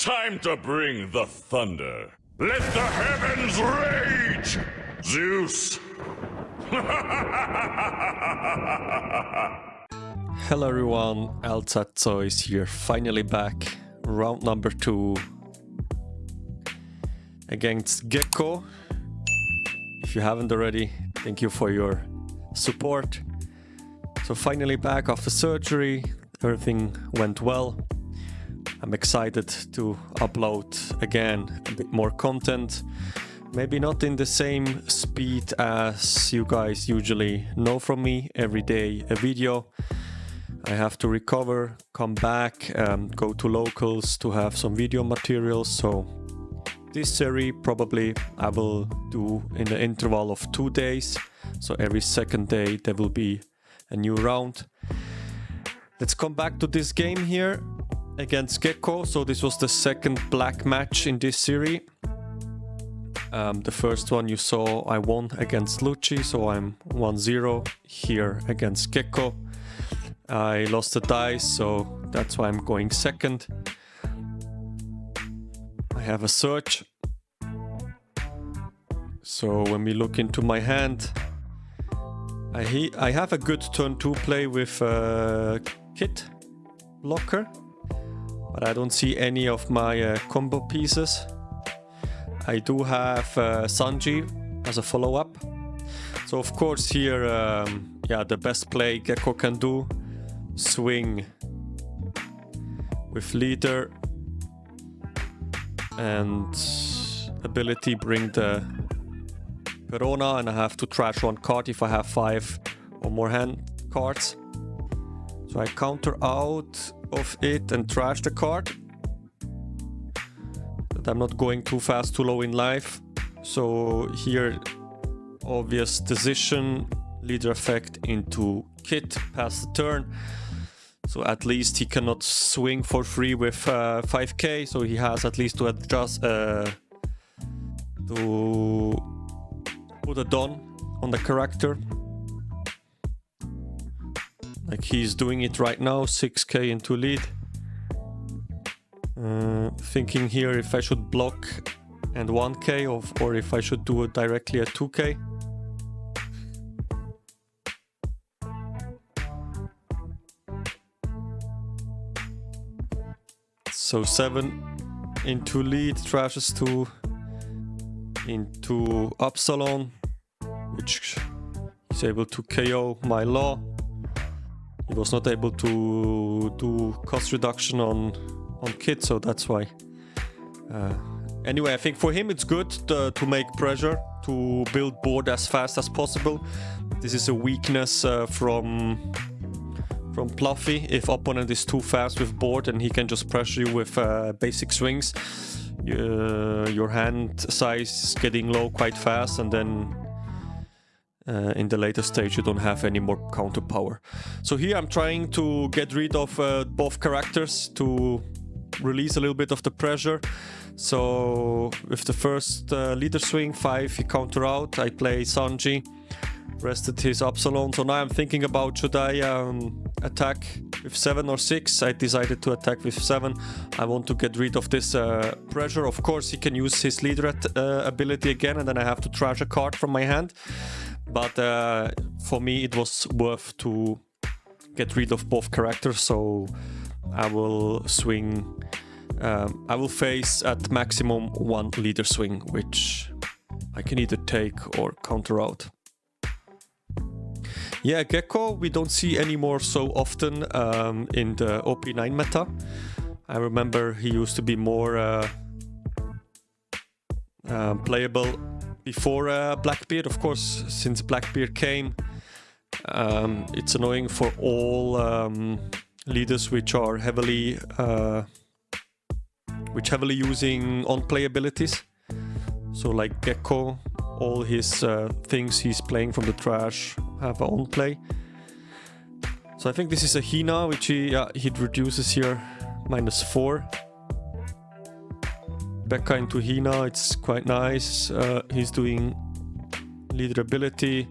Time to bring the thunder. Let the heavens rage! Zeus! Hello everyone, Alzazzo is here, finally back. Round number 2 against Gecko. If you haven't already, thank you for your support. So finally back after surgery, everything went well. I'm excited to upload again a bit more content. Maybe not in the same speed as you guys usually know from me, every day a video. I have to recover, come back, go to locals to have some video materials. So this series probably I will do in the interval of 2 days. So every second day there will be a new round. Let's come back to this game here against Gecko. So this was the second black match in this series. The first one you saw I won against Lucci, so I'm 1-0 here against Gecko. I lost the dice, so that's why I'm going second. I have a search. So when we look into my hand, I have a good turn 2 play with Kit blocker, but I don't see any of my combo pieces. I do have Sanji as a follow-up. So of course here, yeah, the best play Gecko can do, swing with leader and ability bring the Perona, and I have to trash one card if I have 5 or more hand cards. So I counter out of it and trash the card. But I'm not going too fast, too low in life. So here, obvious decision, leader effect into Kit, pass the turn. So at least he cannot swing for free with 5k, so he has at least to adjust, to put a don on the character. Like he's doing it right now, 6k into lead. Thinking here if I should block and 1k or if I should do it directly at 2k. So 7 into lead, trashes 2 into Upsilon, which is able to KO my law. He was not able to do cost reduction on Kit, so that's why. Anyway, I think for him it's good to make pressure, to build board as fast as possible. This is a weakness from Pluffy. If opponent is too fast with board and he can just pressure you with basic swings, your hand size is getting low quite fast, and then in the later stage you don't have any more counter power. So here I'm trying to get rid of both characters to release a little bit of the pressure. So with the first leader swing, 5 he counter out, I play Sanji, rested his Upsilon. So now I'm thinking about, should I attack with 7 or 6? I decided to attack with 7. I want to get rid of this pressure. Of course he can use his leader ability again, and then I have to trash a card from my hand. But for me it was worth to get rid of both characters, so I will swing. I will face at maximum 1 leader swing, which I can either take or counter out. Yeah, Gecko we don't see anymore so often in the OP9 meta. I remember he used to be more playable before Blackbeard. Of course, since Blackbeard came, it's annoying for all leaders which are heavily using on-play abilities. So like Gecko, all his things he's playing from the trash have on-play. So I think this is a Hina, which he reduces here -4. Becca into Hina, it's quite nice. He's doing leader ability,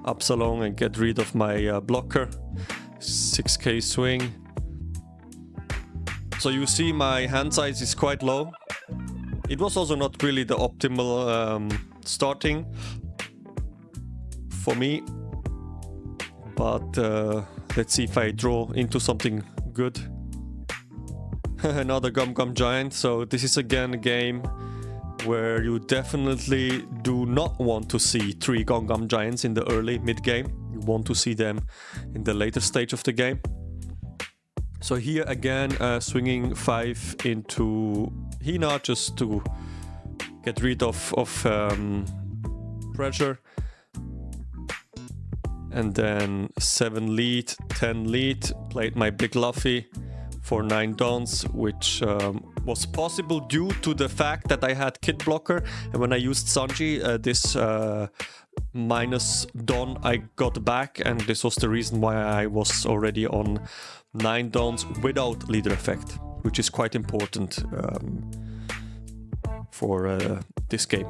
Upsilon, and get rid of my blocker. 6k swing. So you see my hand size is quite low. It was also not really the optimal starting for me. But let's see if I draw into something good. Another Gum Gum Giant. So this is again a game where you definitely do not want to see 3 Gum Gum Giants in the early mid-game. You want to see them in the later stage of the game. So here again, swinging 5 into Hina just to get rid of pressure. And then 7 lead, 10 lead, played my big Luffy for 9 dons, which was possible due to the fact that I had Kid Blocker. And when I used Sanji, this minus don I got back, and this was the reason why I was already on 9 dons without leader effect, which is quite important for this game.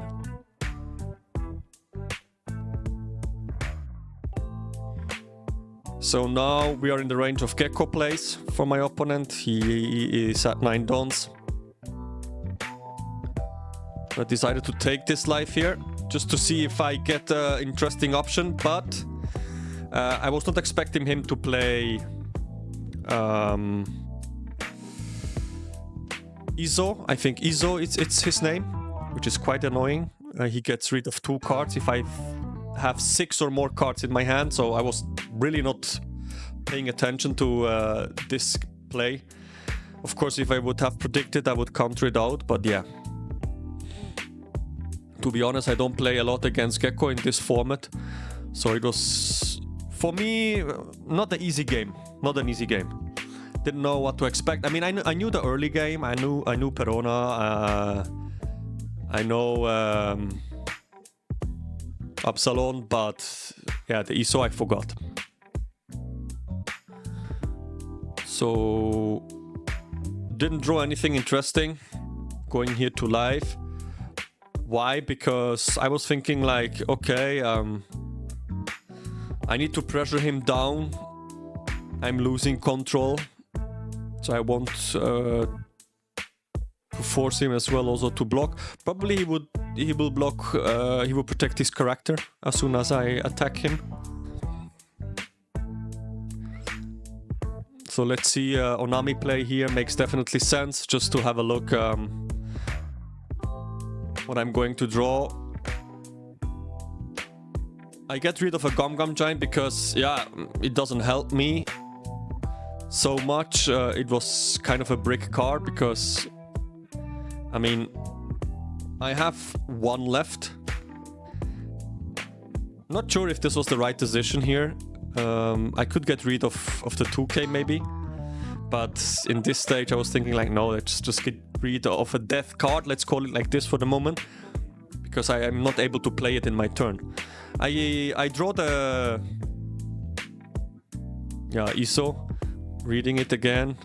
So now we are in the range of Gecko plays for my opponent. He is at 9 dons. I decided to take this life here just to see if I get an interesting option, but I was not expecting him to play Izo. I think Izo, it's his name, which is quite annoying. He gets rid of 2 cards if I have 6 or more cards in my hand, so I was really not paying attention to this play. Of course, if I would have predicted, I would counter it out, but yeah. To be honest, I don't play a lot against Gecko in this format, so it was, for me, not an easy game. Not an easy game. Didn't know what to expect. I mean, I knew the early game. I knew Perona. I know Absalon, but yeah, the ISO I forgot. So didn't draw anything interesting going here to live. Why? Because I was thinking like, okay, I need to pressure him down. I'm losing control, so I want to force him as well also to block. Probably he will block, he will protect his character as soon as I attack him. So let's see, Onami play here makes definitely sense, just to have a look what I'm going to draw. I get rid of a Gum Gum Giant because, yeah, it doesn't help me so much. It was kind of a brick card because, I mean, I have 1 left. Not sure if this was the right decision here. I could get rid of the 2k maybe, but in this stage I was thinking like, no, let's just get rid of a death card, let's call it like this for the moment, because I am not able to play it in my turn. I draw the ISO, reading it again.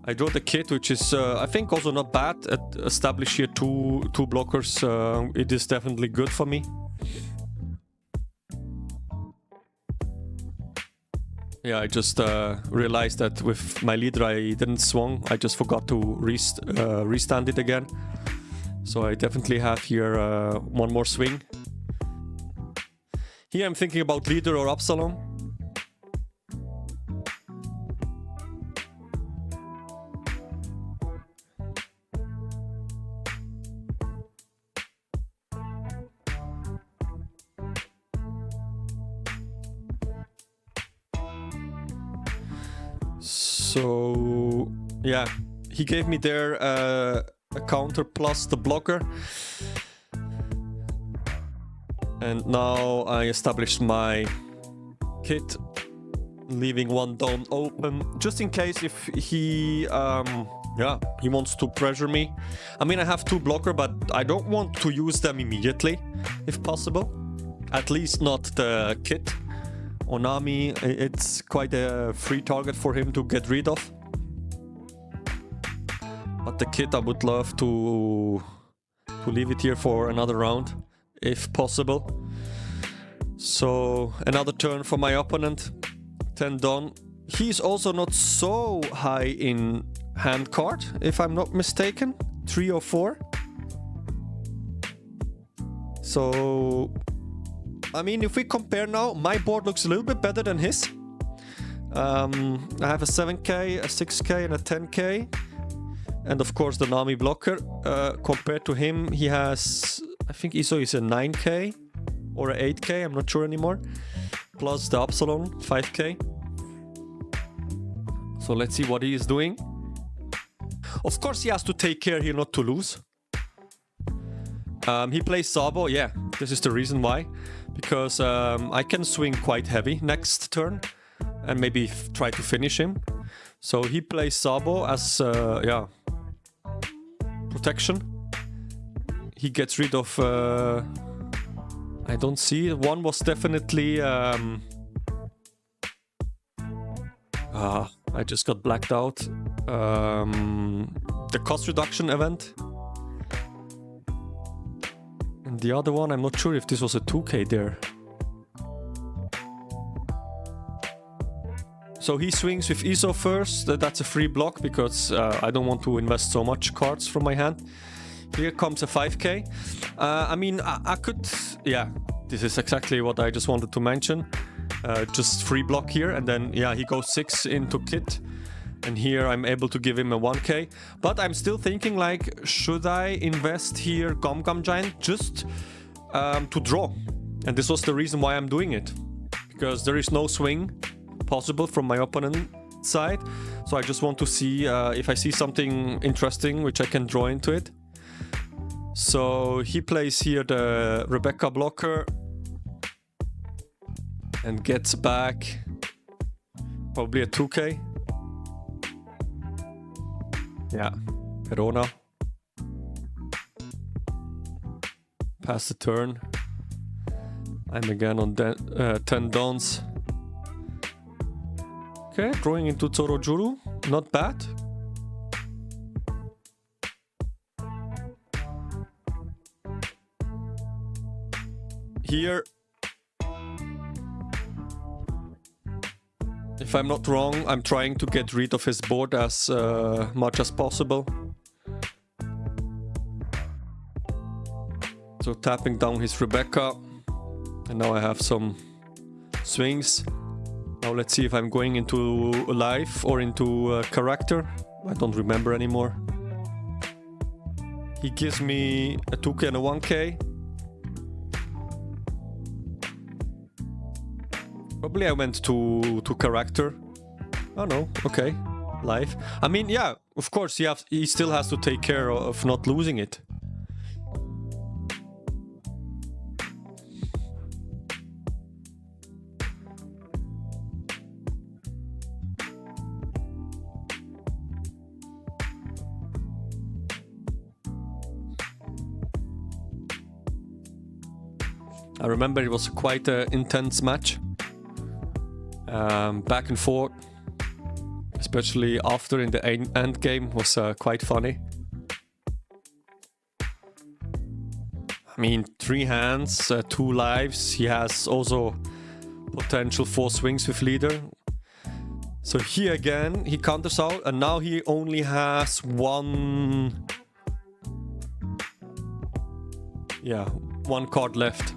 I draw the kit, which is I think also not bad. Establish here two blockers. It is definitely good for me. Yeah, I just realized that with my leader I didn't swung. I just forgot to restand it again. So I definitely have here 1 more swing. Here I'm thinking about leader or Absalom. So yeah, he gave me there a counter plus the blocker, and now I established my kit, leaving 1 down open just in case if he he wants to pressure me. I mean, I have 2 blocker, but I don't want to use them immediately if possible, at least not the kit. Onami, it's quite a free target for him to get rid of. But the kit, I would love to leave it here for another round, if possible. So another turn for my opponent, 10 done. He's also not so high in hand card, if I'm not mistaken. 3 or 4. So, I mean, if we compare now, my board looks a little bit better than his. I have a 7k, a 6k, and a 10k. And of course the Nami blocker. Compared to him, he has, I think ISO is a 9k or a 8k, I'm not sure anymore. Plus the Upsilon, 5k. So let's see what he is doing. Of course he has to take care here not to lose. He plays Sabo, yeah, this is the reason why. Because I can swing quite heavy next turn and maybe try to finish him. So he plays Sabo as, yeah, protection. He gets rid of... I don't see. One was definitely... I just got blacked out. The cost reduction event. And the other one, I'm not sure if this was a 2k there. So he swings with ISO first. That's a free block because I don't want to invest so much cards from my hand. Here comes a 5k. I mean, I could... Yeah, this is exactly what I just wanted to mention. Just free block here, and then, yeah, he goes 6 into kit. And here I'm able to give him a 1k. But I'm still thinking, like, should I invest here Gum Gum Giant just to draw? And this was the reason why I'm doing it. Because there is no swing possible from my opponent side. So I just want to see if I see something interesting which I can draw into it. So he plays here the Rebecca blocker and gets back probably a 2k. Yeah, Verona. Pass the turn. I'm again on 10 dons. Okay, drawing into Zorojuru. Not bad. Here, if I'm not wrong, I'm trying to get rid of his board as much as possible. So tapping down his Rebecca. And now I have some swings. Now let's see if I'm going into life or into character. I don't remember anymore. He gives me a 2k and a 1k. Probably I went to character. Oh no, okay. Life. I mean, yeah, of course he still has to take care of not losing it. I remember it was quite an intense match. Back and forth, especially after in the end game, was quite funny. I mean, 3 hands, 2 lives. He has also potential 4 swings with leader. So here again, he counters out, and now he only has one card left.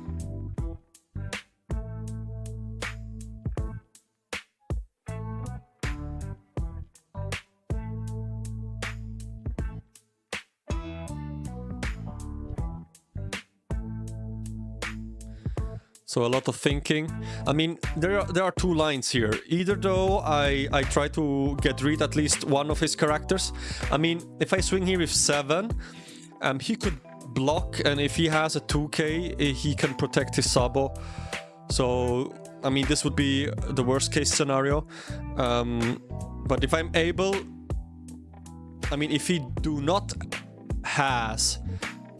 So a lot of thinking. I mean, there are 2 lines here. Either though I try to get rid at least one of his characters. I mean, if I swing here with 7, he could block, and if he has a 2k, he can protect his Sabo. So, I mean, this would be the worst case scenario. But if I'm able... I mean, if he do not has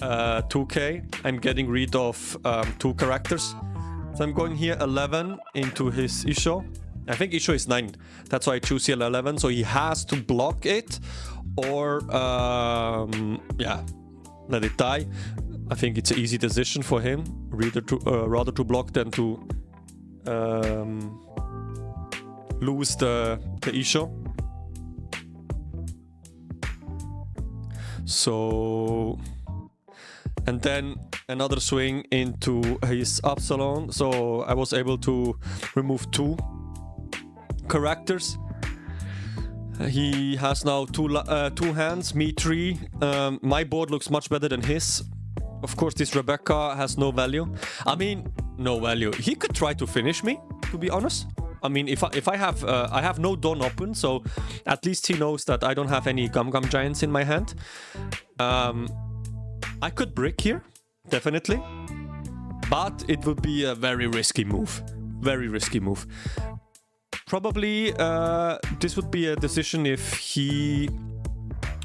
2k, I'm getting rid of 2 characters. So I'm going here 11 into his Isho. I think Isho is 9. That's why I choose here 11. So he has to block it or, yeah, let it die. I think it's an easy decision for him. Rather to block than to lose the Isho. So, and then another swing into his Absalon. So I was able to remove 2 characters. He has now 2 hands, me 3. My board looks much better than his. Of course, this Rebecca has no value. I mean, no value. He could try to finish me, to be honest. I mean, if I have no Dawn open, so at least he knows that I don't have any Gum Gum Giants in my hand. I could brick here, definitely. But it would be a very risky move. Very risky move. Probably this would be a decision if he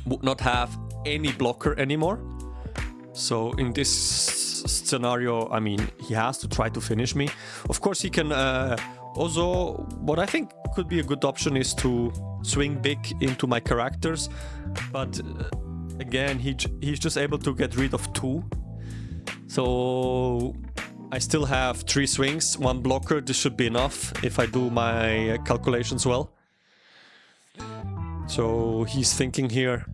would not have any blocker anymore. So in this scenario, I mean, he has to try to finish me. Of course, he can also, what I think could be a good option is to swing big into my characters. But again, he's just able to get rid of 2. So I still have 3 swings, 1 blocker. This should be enough if I do my calculations well. So he's thinking here.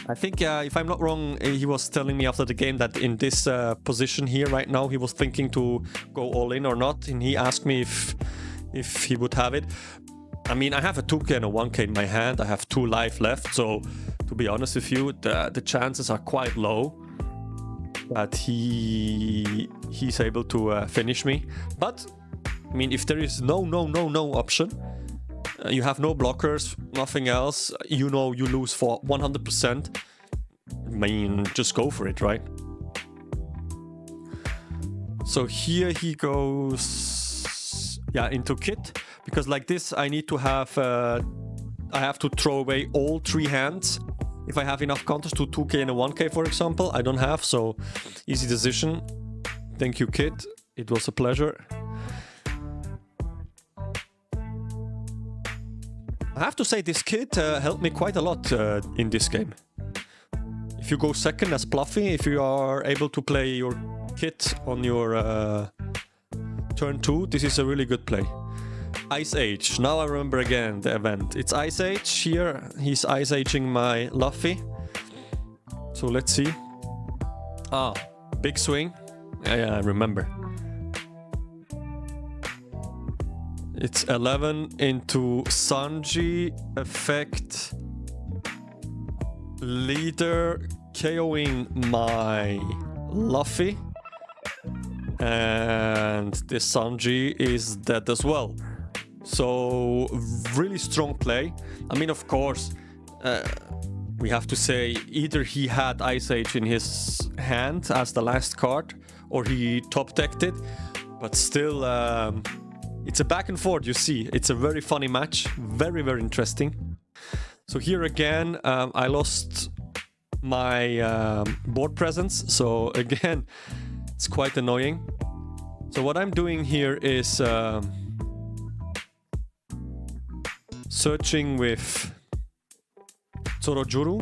I think, if I'm not wrong, he was telling me after the game that in this position here right now, he was thinking to go all in or not. And he asked me if he would have it. I mean, I have a 2k and a 1k in my hand. I have 2 life left. So to be honest with you, the chances are quite low that he's able to finish me. But I mean, if there is no option, you have no blockers, nothing else, you know you lose for 100%. I mean, just go for it, right? So here he goes, yeah, into kit, because like this I need to have, I have to throw away all 3 hands. If I have enough counters to 2k and a 1k, for example, I don't have, so easy decision. Thank you, kid. It was a pleasure. I have to say this kid helped me quite a lot in this game. If you go second as Pluffy, if you are able to play your kit on your turn 2, this is a really good play. Ice Age. Now I remember again the event. It's Ice Age here. He's Ice Aging my Luffy. So let's see. Ah, big swing. Yeah, I remember. It's 11 into Sanji, effect, leader, KOing my Luffy. And this Sanji is dead as well. So, really strong play. I mean, of course, we have to say either he had Ice Age in his hand as the last card, or he top decked it. But still, it's a back and forth, you see. It's a very funny match. Very, very interesting. So here again, I lost my board presence. So again, it's quite annoying. So what I'm doing here is searching with Zorojuru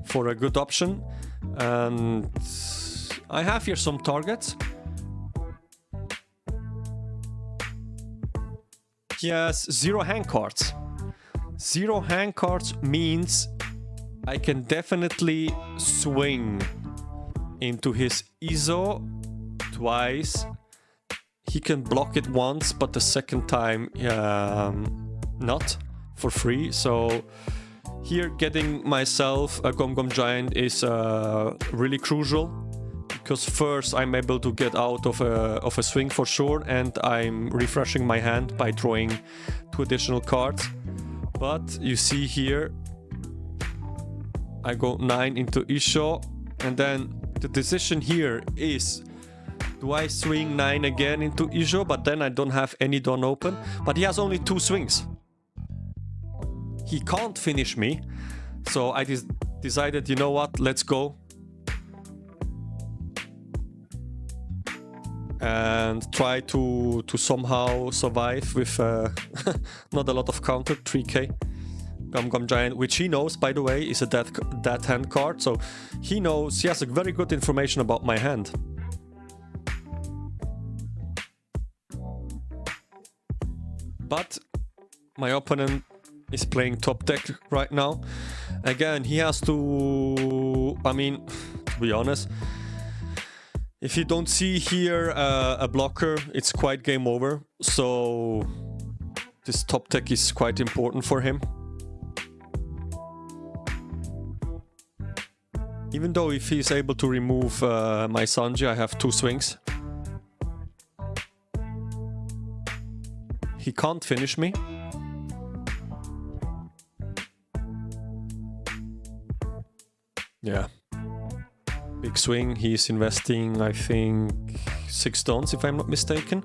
for a good option. And I have here some targets. He has 0 hand cards. 0 hand cards means I can definitely swing into his Izo twice. He can block it once, but the second time not for free. So here getting myself a Gum Gum Giant is really crucial. Because first I'm able to get out of a swing for sure, and I'm refreshing my hand by drawing 2 additional cards. But you see here, I go 9 into Isho, and then the decision here is, do I swing 9 again into Isho, but then I don't have any Dawn open? But he has only 2 swings. He can't finish me, so I decided, you know what, let's go. And try to somehow survive with not a lot of counter, 3k. Gum Gum Giant, which he knows, by the way, is a dead hand card. So he knows, he has a very good information about my hand. But my opponent is playing top deck right now. Again, he has to, I mean, to be honest, if you don't see here a blocker, it's quite game over. So this top deck is quite important for him. Even though if he's able to remove my Sanji, I have 2 swings. He can't finish me. Yeah. Big swing. He's investing, I think, 6 stones, if I'm not mistaken.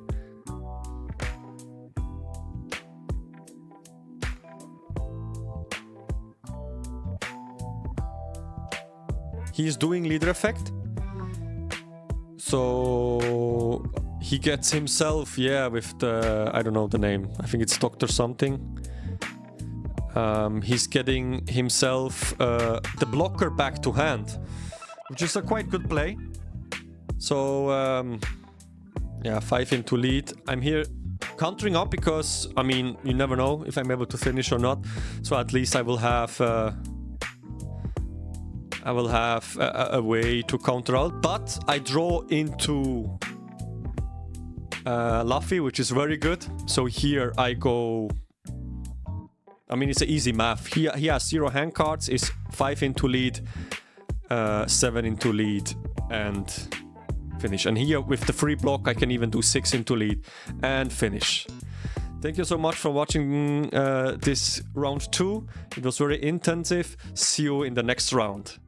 He's doing leader effect. So he gets himself, yeah, with the, I don't know the name. I think it's Dr. something. He's getting himself the blocker back to hand, which is a quite good play. So yeah, 5 into lead. I'm here countering up because, I mean, you never know if I'm able to finish or not. So at least I will have a way to counter out. But I draw into Luffy, which is very good. So here I go. I mean, it's an easy math. He has 0 hand cards, is 5 into lead, 7 into lead, and finish. And here with the free block, I can even do 6 into lead and finish. Thank you so much for watching this round 2. It was very intensive. See you in the next round.